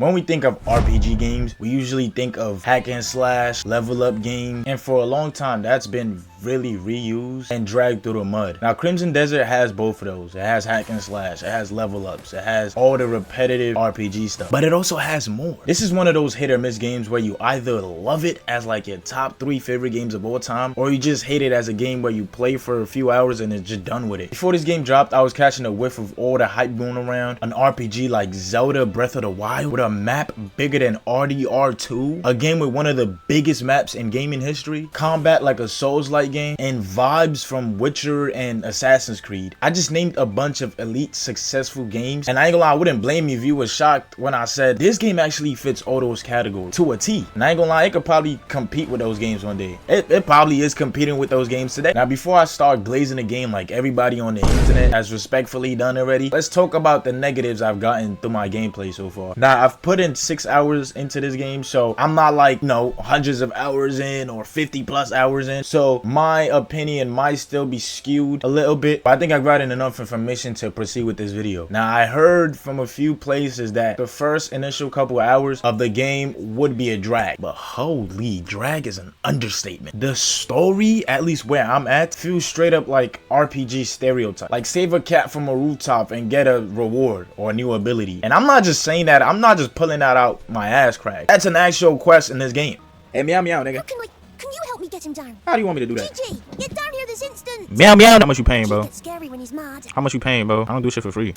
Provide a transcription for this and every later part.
When we think of RPG games, we usually think of hack and slash, level up games, and for a long time that's been really reused and dragged through the mud. Now Crimson Desert has both of those. It has hack and slash, it has level ups, it has all the repetitive RPG stuff, but it also has more. This is one of those hit or miss games where you either love it as like your top 3 favorite games of all time, or you just hate it as a game where you play for a few hours and it's just done with it. Before this game dropped, I was catching a whiff of all the hype going around. An RPG like Zelda Breath of the Wild with a map bigger than RDR2, a game with one of the biggest maps in gaming history, combat like a Souls-like game, and vibes from Witcher and Assassin's Creed. I just named a bunch of elite successful games, and I ain't gonna lie, I wouldn't blame you if you were shocked when I said this game actually fits all those categories to a T. And I ain't gonna lie, it could probably compete with those games one day. It probably is competing with those games today. Now before I start glazing the game like everybody on the internet has respectfully done already, let's talk about the negatives I've gotten through my gameplay so far. Now I've put in 6 hours into this game, so I'm not like, no, hundreds of hours in or 50+ hours in, so my opinion might still be skewed a little bit, but I think I've gotten enough information to proceed with this video. Now I heard from a few places that the first initial couple hours of the game would be a drag, but holy, drag is an understatement. The story, at least where I'm at, feels straight up like RPG stereotype, like save a cat from a rooftop and get a reward or a new ability. And I'm not just saying that, I'm not just pulling that out my ass crack. That's an actual quest in this game. Hey, meow meow, nigga. Can you help me get him down? How do you want me to do that? GG, get down here this instant. Meow meow. How much you paying, bro? It's scary when he's mad. How much you paying, bro? I don't do shit for free.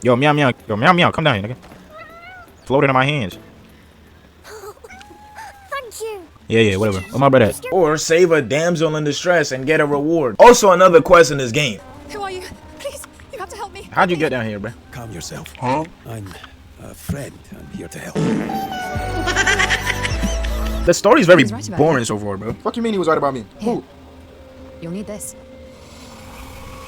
Yo, meow meow. Yo, meow meow. Come down here, nigga. Float it in my hands. Thank you. Yeah, whatever. Where my brother at? Or save a damsel in distress and get a reward. Also, another quest in this game. Who are you? Please, you have to help me. How'd you get down here, bro? Calm yourself. Huh? I'm a friend. I'm here to help. The story's very He was right about boring you. so far, bro. Fuck you mean he was right about me? Who? You'll need this.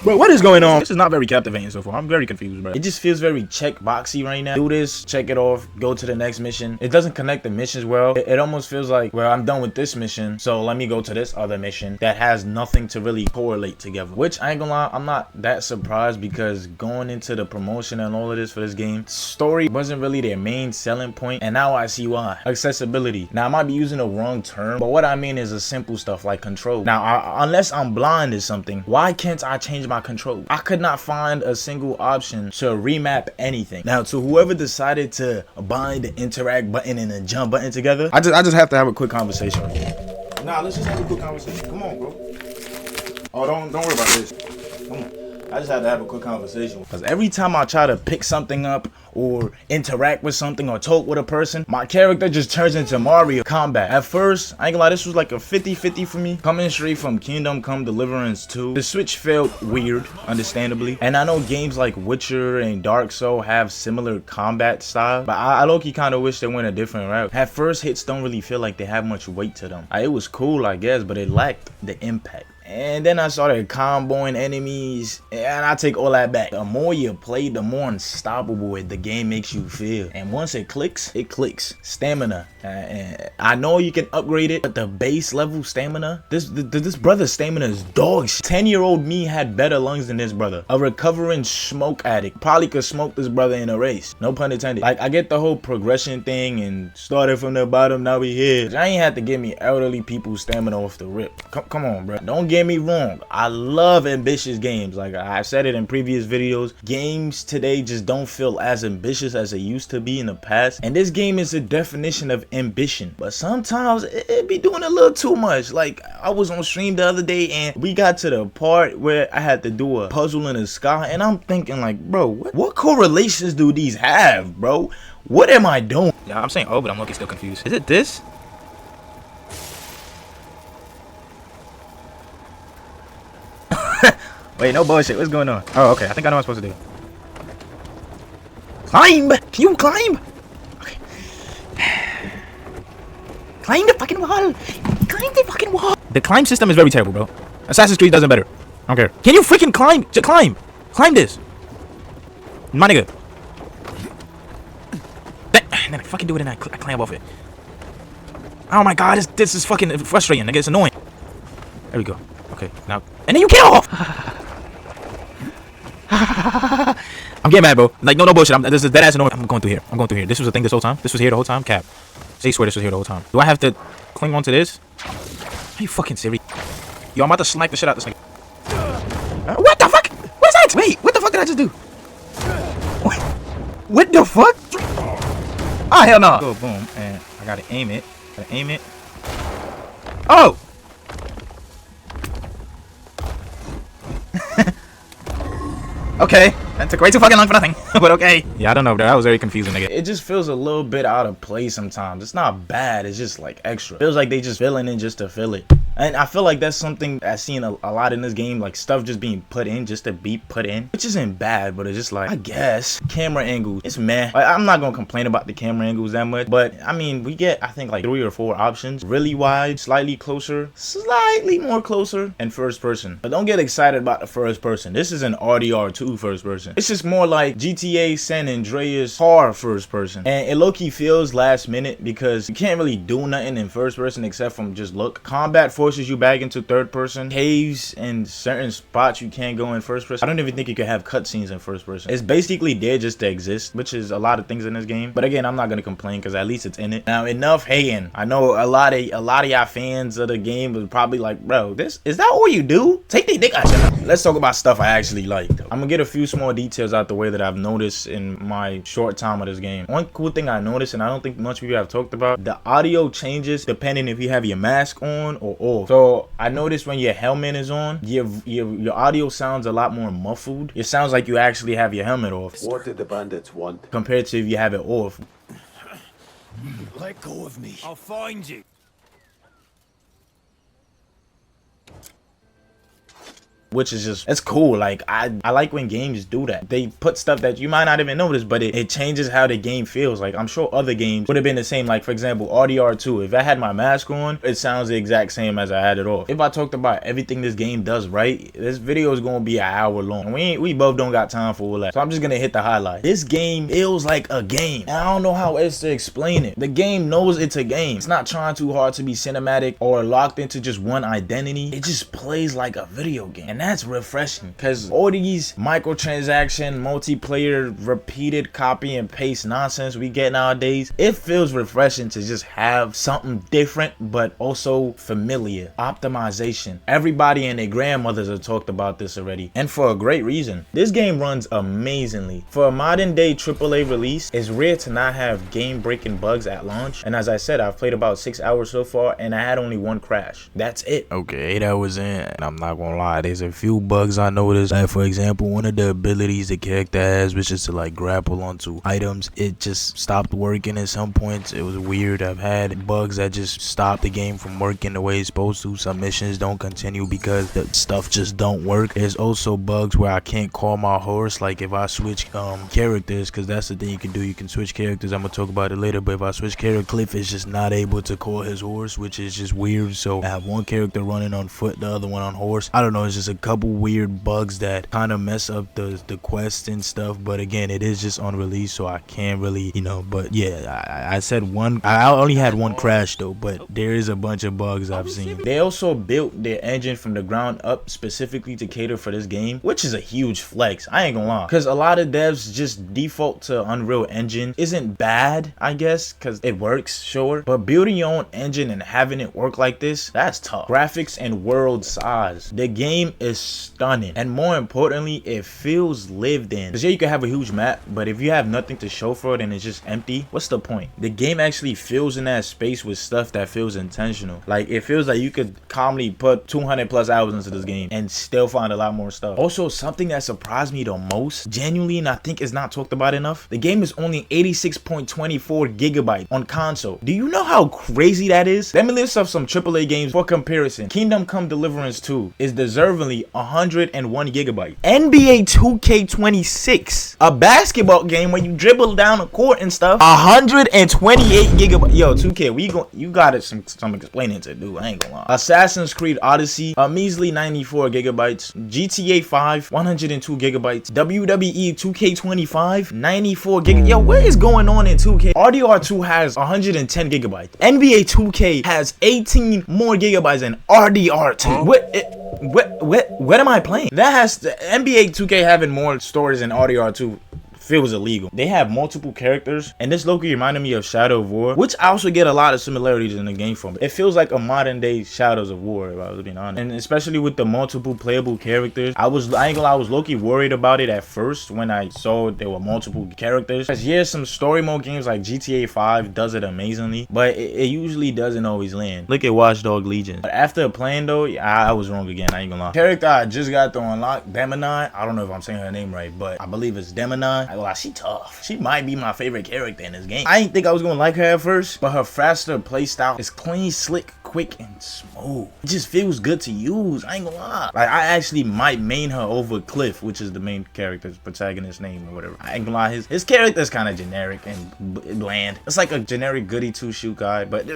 Bro, what is going on? This is not very captivating so far. I'm very confused, bro. It just feels very checkboxy right now. Do this, check it off, go to the next mission. It doesn't connect the missions well. It almost feels like, well, I'm done with this mission, so let me go to this other mission that has nothing to really correlate together. Which, I ain't gonna lie, I'm not that surprised, because going into the promotion and all of this for this game, story wasn't really their main selling point, and now I see why. Accessibility. Now, I might be using the wrong term, but what I mean is the simple stuff like control. Now, unless I'm blind or something, why can't I change my control? I could not find a single option to remap anything. Now, to whoever decided to bind the interact button and the jump button together, I just have to have a quick conversation with you. Nah, let's just have a quick conversation. Come on, bro. Oh, don't worry about this. Come on. I just have to have a quick conversation. Because every time I try to pick something up or interact with something or talk with a person, my character just turns into Mario Combat. At first, I ain't gonna lie, this was like a 50-50 for me. Coming straight from Kingdom Come Deliverance 2, the switch felt weird, understandably. And I know games like Witcher and Dark Souls have similar combat style, but I low-key kind of wish they went a different route. At first, hits don't really feel like they have much weight to them. It was cool, I guess, but it lacked the impact. And then I started comboing enemies, and I take all that back. The more you play, the more unstoppable the game makes you feel. And once it clicks, it clicks. Stamina. I know you can upgrade it, but the base level stamina, this brother's stamina is dog shit. 10-year-old me had better lungs than this brother. A recovering smoke addict probably could smoke this brother in a race. No pun intended. Like, I get the whole progression thing and started from the bottom, now we here. I ain't had to give me elderly people's stamina off the rip. Come on, bro. Don't get me wrong, I love ambitious games. Like I've said it in previous videos, games today just don't feel as ambitious as they used to be in the past, and this game is a definition of ambition, but sometimes it be doing a little too much. Like I was on stream the other day and we got to the part where I had to do a puzzle in the sky, and I'm thinking like, bro, what correlations do these have, bro? What am I doing? Yeah, I'm saying oh, but I'm looking still confused. Is it this? Wait, no bullshit. What's going on? Oh, okay. I think I know what I'm supposed to do. Climb! Can you climb? Okay. Climb the fucking wall! Climb the fucking wall! The climb system is very terrible, bro. Assassin's Creed does it better. I don't care. Can you freaking climb? Just climb! Climb this! My nigga. And then I fucking do it and I climb off it. Oh my god, this is fucking frustrating, nigga. It's annoying. There we go. Okay, now. And then you get off! I'm I'm getting mad, bro. Like, no bullshit. This is dead ass. No, I'm going through here. I'm going through here. This was a thing this whole time. This was here the whole time. Cap. Say swear this was here the whole time. Do I have to cling on to this? Are you fucking serious? Yo, I'm about to snipe the shit out this nigga. What the fuck? What's that? Wait, what the fuck did I just do? What the fuck? Oh, hell no. Go boom, and I gotta aim it. Oh! Okay, that took way too fucking long for nothing. But okay. Yeah, I don't know, bro. That was very confusing, nigga. It just feels a little bit out of place sometimes. It's not bad. It's just like extra. Feels like they just filling in just to fill it. And I feel like that's something I've seen a lot in this game, like stuff just being put in just to be put in, which isn't bad, but it's just like, I guess, camera angles, it's meh. Like, I'm not gonna complain about the camera angles that much, but I mean, we get, I think, like 3 or 4 options: really wide, slightly closer, slightly more closer, and first person. But don't get excited about the first person. This is an RDR2 first person. It's just more like GTA San Andreas car first person, and it low-key feels last minute because you can't really do nothing in first person except from just look. Combat forces you back into third person. Caves and certain spots you can't go in first person. I don't even think you can have cutscenes in first person. It's basically there just to exist, which is a lot of things in this game. But again, I'm not gonna complain because at least it's in it. Now, enough hating. I know a lot of y'all fans of the game was probably like, bro, is that all you do? Take the dick out your mouth. Let's talk about stuff I actually like, though. I'm gonna get a few small details out the way that I've noticed in my short time of this game. One cool thing I noticed, and I don't think much people have talked about, the audio changes depending if you have your mask on or off. So I noticed when your helmet is on, your audio sounds a lot more muffled. It sounds like you actually have your helmet off. What did the bandits want? Compared to if you have it off. Let go of me. I'll find you. Which is just, it's cool. Like, I like when games do that. They put stuff that you might not even notice, but it changes how the game feels. Like, I'm sure other games would have been the same. Like, for example, RDR2. If I had my mask on, it sounds the exact same as I had it off. If I talked about everything this game does right, this video is gonna be an hour long. We both don't got time for all that. So I'm just gonna hit the highlight. This game feels like a game. And I don't know how else to explain it. The game knows it's a game. It's not trying too hard to be cinematic or locked into just one identity. It just plays like a video game. And that's refreshing, because all these microtransaction, multiplayer, repeated copy and paste nonsense we get nowadays, it feels refreshing to just have something different but also familiar. Optimization. Everybody and their grandmothers have talked about this already, and for a great reason. This game runs amazingly. For a modern day AAA release, it's rare to not have game-breaking bugs at launch, and as I said, I've played about 6 hours so far and I had only 1 crash. That's it. Okay, 8 hours in, and I'm not gonna lie, there's a few bugs I noticed. Like, for example, one of the abilities the character has, which is to like grapple onto items, it just stopped working at some points. It was weird. I've had bugs that just stop the game from working the way it's supposed to. Some missions don't continue because the stuff just don't work. There's also bugs where I can't call my horse, like if I switch characters, because that's the thing you can do. You can switch characters. I'm gonna talk about it later, but if I switch character, Cliff is just not able to call his horse, which is just weird. So I have one character running on foot, the other one on horse. I don't know, it's just a couple weird bugs that kind of mess up the quest and stuff. But again, it is just on release, so I can't really, you know. But yeah, I said one, I only had 1 crash though, but there is a bunch of bugs I've seen. They also built their engine from the ground up specifically to cater for this game, which is a huge flex. I ain't gonna lie, because a lot of devs just default to Unreal Engine. Isn't bad, I guess, because it works, sure, but building your own engine and having it work like this, that's tough. Graphics and world size, the game is stunning, and more importantly, it feels lived in. Because yeah, you can have a huge map, but if you have nothing to show for it and it's just empty, what's the point? The game actually fills in that space with stuff that feels intentional. Like, it feels like you could calmly put 200+ hours into this game and still find a lot more stuff. Also, something that surprised me the most, genuinely, and I think is not talked about enough, the game is only 86.24 gigabytes on console. Do you know how crazy that is? Let me list off some AAA games for comparison. Kingdom Come Deliverance 2 is deservingly 101 gigabytes. NBA 2K26, a basketball game where you dribble down a court and stuff, 128 gigabytes. Yo, 2K, you got some explaining to do. I ain't gonna lie. Assassin's Creed Odyssey, a measly 94 gigabytes. GTA 5, 102 gigabytes. WWE 2K25, 94 gigabytes. Yo, what is going on in 2K? RDR2 has 110 gigabytes. NBA 2K has 18 more gigabytes than RDR2. What am I playing? That has the NBA 2K having more stories than RDR2 feels illegal. They have multiple characters, and this low-key reminded me of Shadow of War, which I also get a lot of similarities in the game from. It feels like a modern day Shadows of War, if I was being honest. And especially with the multiple playable characters, I ain't gonna lie, I was low-key worried about it at first when I saw there were multiple characters. Because yeah, some story mode games like GTA 5 does it amazingly, but it usually doesn't always land. Look at Watch Dogs Legion. But after playing though, I was wrong again, I ain't gonna lie. Character I just got to unlock, Demonon. I don't know if I'm saying her name right, but I believe it's Demonon. I ain't gonna lie, she tough. She might be my favorite character in this game. I didn't think I was gonna like her at first, but her faster playstyle is clean, slick, quick, and smooth. It just feels good to use, I ain't gonna lie. Like, I actually might main her over Cliff, which is the main character's protagonist name or whatever. I ain't gonna lie, his character's kind of generic and bland. It's like a generic goody two-shoe guy, but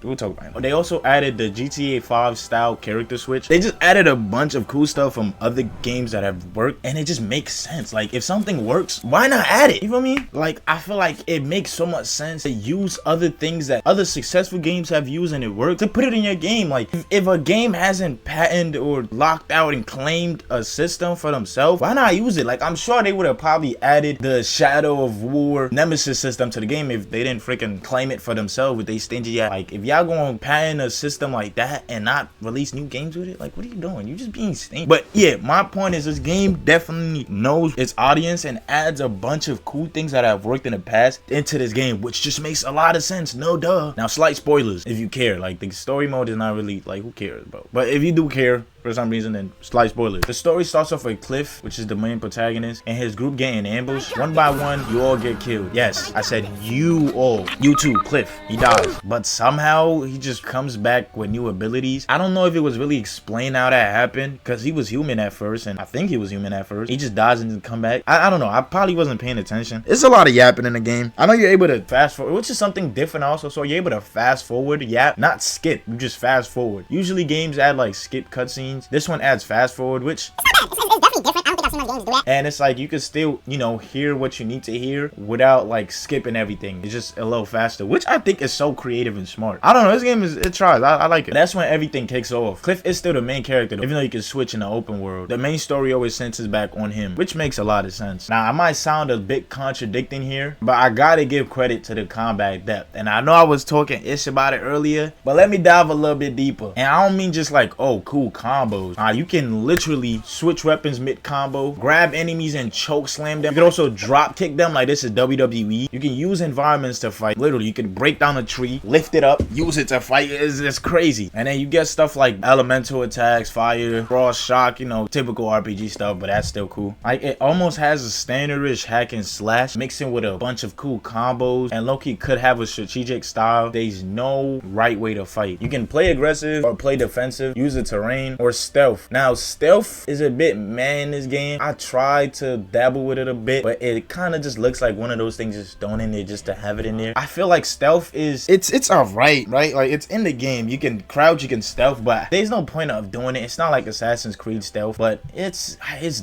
we'll talk about it. They also added the GTA 5 style character switch. They just added a bunch of cool stuff from other games that have worked, and it just makes sense. Like, if something works, why not add it? You feel me? Like, I feel like it makes so much sense to use other things that other successful games have used and it works, to put it in your game. Like, if a game hasn't patented or locked out and claimed a system for themselves, why not use it? Like, I'm sure they would have probably added the Shadow of War Nemesis system to the game if they didn't freaking claim it for themselves with they stingy ass. Like, if y'all gonna patent a system like that and not release new games with it, like, what are you doing? You just being stingy. But yeah, my point is this game definitely knows its audience and adds a bunch of cool things that have worked in the past into this game, which just makes a lot of sense. No duh. Now, slight spoilers if you care. Like, the story mode is not really, like, who cares, bro? But if you do care for some reason, then slight spoilers. The story starts off with Cliff, which is the main protagonist, and his group getting ambushed. One by one, you all get killed. Yes, I said you all. You too, Cliff. He dies. But somehow, he just comes back with new abilities. I don't know if it was really explained how that happened, because he was human at first, and I think he was human at first. He just dies and then come back. I don't know. I probably wasn't paying attention. It's a lot of yapping in the game. I know you're able to fast forward, which is something different also. So you're able to fast forward, yap, not skip. You just fast forward. Usually games add like skip cutscenes. This one adds fast forward, which It's definitely different. I don't think I've seen other games do that. and it's like you can still, you know, hear what you need to hear without like skipping everything. It's just a little faster, which I think is so creative and smart. I don't know, this game is, it tries. I like it. That's when everything kicks off. Cliff is still the main character though, even though you can switch in the open world. The main story always centers back on him, which makes a lot of sense. Now, I might sound a bit contradicting here, but I gotta give credit to the combat depth. And I know I was talking ish about it earlier, but let me dive a little bit deeper. And I don't mean just like, oh, cool combos. You can literally switch weapons mid-combo, grab enemies and choke slam them. You can also drop kick them like this is WWE. You can use environments to fight. Literally, you can break down a tree, lift it up, use it to fight. It's crazy. And then you get stuff like elemental attacks, fire, cross shock, you know, typical RPG stuff, but that's still cool. Like, it almost has a standardish hack and slash mixing with a bunch of cool combos, and Loki could have a strategic style. There's no right way to fight. You can play aggressive or play defensive, use the terrain, or stealth. Now, stealth is a bit meh in this game. I tried to dabble with it a bit, but it kind of just looks like one of those things just thrown in there just to have it in there. I feel like stealth is, it's alright, right? Like, it's in the game. You can crouch, you can stealth, but there's no point of doing it. It's not like Assassin's Creed stealth, but it's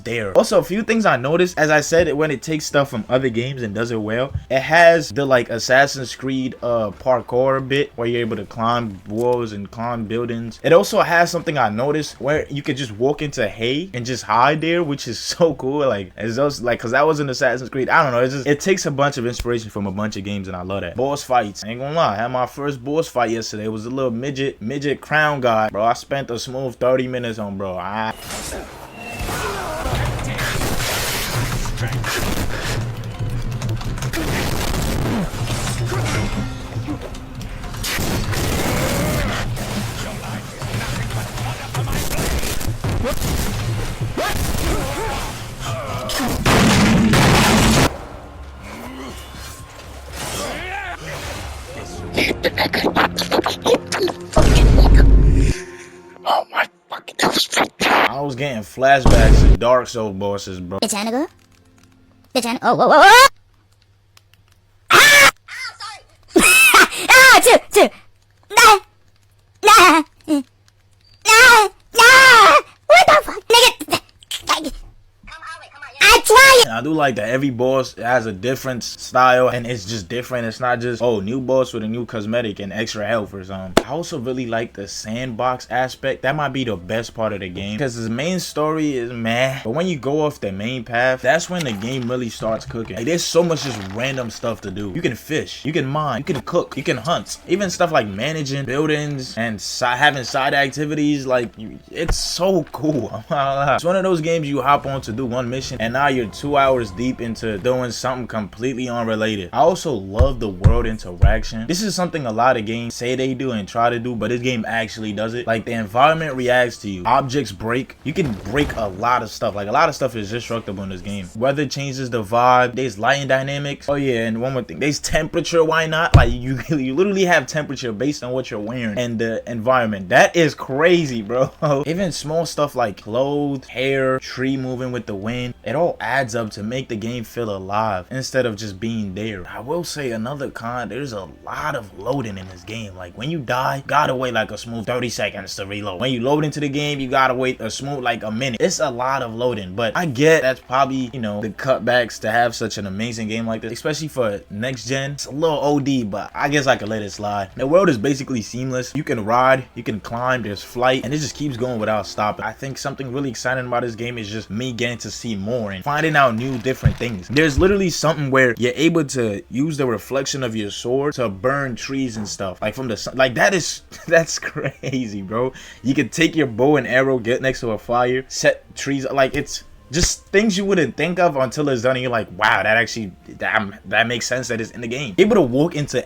there. Also, a few things I noticed, as I said, when it takes stuff from other games and does it well, it has the like Assassin's Creed parkour bit where you're able to climb walls and climb buildings. It also has something I noticed where you could just walk into hay and just hide there, which is so cool. Like, it's just like, because that was in Assassin's Creed. I don't know, it's just, it takes a bunch of inspiration from a bunch of games, and I love that. Boss fights, I ain't gonna lie, I had my first boss fight yesterday. It was a little midget crown guy, bro. I spent a smooth 30 minutes on, bro. Oh my fucking, that was I was getting flashbacks to Dark Souls bosses, bro. Bitch, Anaga. Oh, whoa, whoa, whoa! Ah! Oh, sorry! Ah, two! Nah! What the fuck? Nigga! I tried! I do like that every boss has a different style and it's just different. It's not just, oh, new boss with a new cosmetic and extra health or something. I also really like the sandbox aspect. That might be the best part of the game because the main story is meh, but when you go off the main path, that's when the game really starts cooking. Like, there's so much just random stuff to do. You can fish, you can mine, you can cook, you can hunt, even stuff like managing buildings and having side activities. Like, it's so cool. It's one of those games you hop on to do one mission and now you're 2 hours deep into doing something completely unrelated. I also love the world interaction. This is something a lot of games say they do and try to do, but this game actually does it. Like, the environment reacts to you, objects break, you can break a lot of stuff. Like, a lot of stuff is destructible in this game. Weather changes the vibe, there's lighting dynamics. Oh yeah, and one more thing, there's temperature. Why not? Like, you literally have temperature based on what you're wearing and the environment. That is crazy, bro. Even small stuff like clothes, hair, tree moving with the wind, it all adds up to make the game feel alive instead of just being there. I will say another con, there's a lot of loading in this game. Like, when you die, you gotta wait like a smooth 30 seconds to reload. When you load into the game, you gotta wait a smooth like a minute. It's a lot of loading, but I get that's probably, you know, the cutbacks to have such an amazing game like this, especially for next gen. It's a little OD, but I guess I could let it slide. The world is basically seamless. You can ride, you can climb, there's flight, and it just keeps going without stopping. I think something really exciting about this game is just me getting to see more and finding out new different things. There's literally something where you're able to use the reflection of your sword to burn trees and stuff, like from the sun. Like, that's crazy, bro. You can take your bow and arrow, get next to a fire, set trees. Like, it's just things you wouldn't think of until it's done and you're like, wow, that actually that makes sense that it's in the game. Able to walk into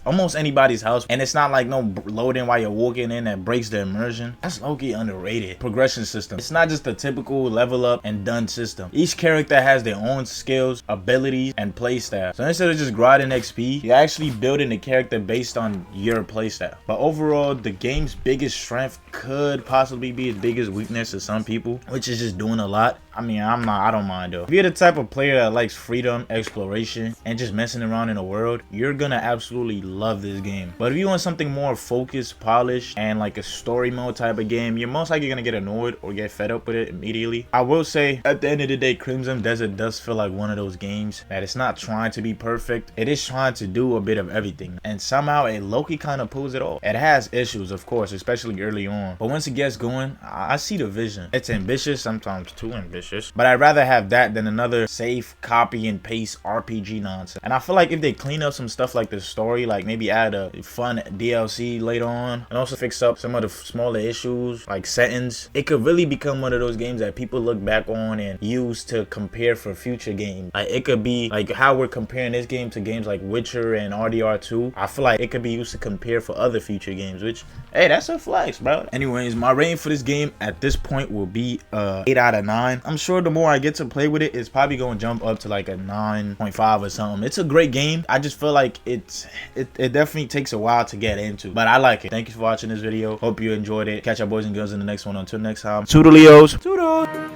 almost anybody's house, and it's not like no loading while you're walking in that breaks the immersion. That's low-key underrated. Progression system, it's not just a typical level up and done system. Each character has their own skills, abilities, and playstyle. So instead of just grinding XP, you're actually building the character based on your playstyle. But overall, the game's biggest strength could possibly be its biggest weakness to some people, which is just doing a lot. I mean, I don't mind though. If you're the type of player that likes freedom, exploration, and just messing around in the world, you're gonna absolutely love this game. But if you want something more focused, polished, and like a story mode type of game, you're most likely gonna get annoyed or get fed up with it immediately. I will say, at the end of the day, Crimson Desert does feel like one of those games that it's not trying to be perfect. It is trying to do a bit of everything, and somehow it low-key kind of pulls it off. It has issues, of course, especially early on, but once it gets going, I see the vision. It's ambitious, sometimes too ambitious, but I'd rather have that than another safe copy and paste RPG nonsense. And I feel like if they clean up some stuff like the story, like maybe add a fun DLC later on, and also fix up some of the smaller issues like settings, it could really become one of those games that people look back on and use to compare for future games. Like, it could be like how we're comparing this game to games like Witcher and RDR2. I feel like it could be used to compare for other future games, which, hey, that's a flex, bro. Anyways, my rating for this game at this point will be 8 out of 9. I'm sure the more I get to play with it, it's probably going to jump up to like a 9.5 or something. It's a great game. I just feel like it definitely takes a while to get into, but I like it. Thank you for watching this video. Hope you enjoyed it. Catch our boys and girls in the next one. Until next time, toodaleos. Toodles.